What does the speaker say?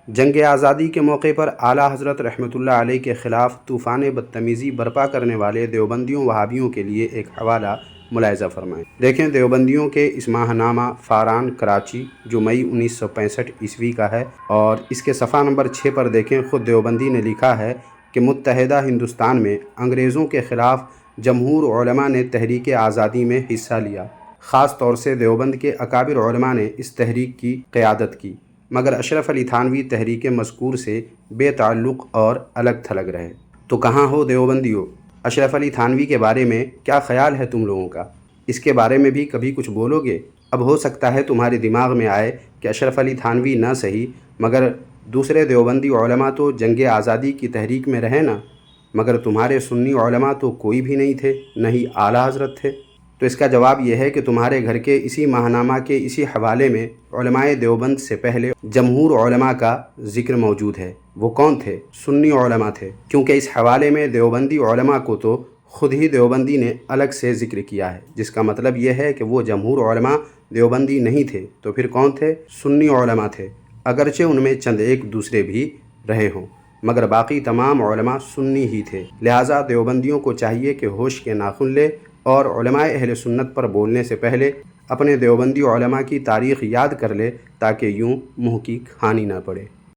جنگ آزادی کے موقع پر اعلیٰ حضرت رحمۃ اللہ علیہ کے خلاف طوفان بدتمیزی برپا کرنے والے دیوبندیوں وہابیوں کے لیے ایک حوالہ ملاحظہ فرمائیں۔ دیکھیں دیوبندیوں کے اس ماہ نامہ فاران کراچی جو مئی 1965 عیسوی کا ہے، اور اس کے صفحہ نمبر 6 پر دیکھیں خود دیوبندی نے لکھا ہے کہ متحدہ ہندوستان میں انگریزوں کے خلاف جمہور علماء نے تحریک آزادی میں حصہ لیا۔ خاص طور سے دیوبند کے اکابر علماء نے اس تحریک کی قیادت کی، مگر اشرف علی تھانوی تحریک مذکور سے بے تعلق اور الگ تھلگ رہے۔ تو کہاں ہو دیوبندیوں؟ اشرف علی تھانوی کے بارے میں کیا خیال ہے تم لوگوں کا؟ اس کے بارے میں بھی کبھی کچھ بولو گے؟ اب ہو سکتا ہے تمہارے دماغ میں آئے کہ اشرف علی تھانوی نہ صحیح مگر دوسرے دیوبندی علماء تو جنگ آزادی کی تحریک میں رہے نا، مگر تمہارے سنی علماء تو کوئی بھی نہیں تھے، نہ ہی اعلیٰ حضرت تھے۔ تو اس کا جواب یہ ہے کہ تمہارے گھر کے اسی ماہنامہ کے اسی حوالے میں علماء دیوبند سے پہلے جمہور علماء کا ذکر موجود ہے۔ وہ کون تھے؟ سنی علماء تھے، کیونکہ اس حوالے میں دیوبندی علماء کو تو خود ہی دیوبندی نے الگ سے ذکر کیا ہے، جس کا مطلب یہ ہے کہ وہ جمہور علماء دیوبندی نہیں تھے۔ تو پھر کون تھے؟ سنی علماء تھے، اگرچہ ان میں چند ایک دوسرے بھی رہے ہوں، مگر باقی تمام علماء سنی ہی تھے۔ لہٰذا دیوبندیوں کو چاہیے کہ ہوش کے ناخن لے اور علماء اہل سنت پر بولنے سے پہلے اپنے دیوبندی علماء کی تاریخ یاد کر لے، تاکہ یوں منہ کی کھانی نہ پڑے۔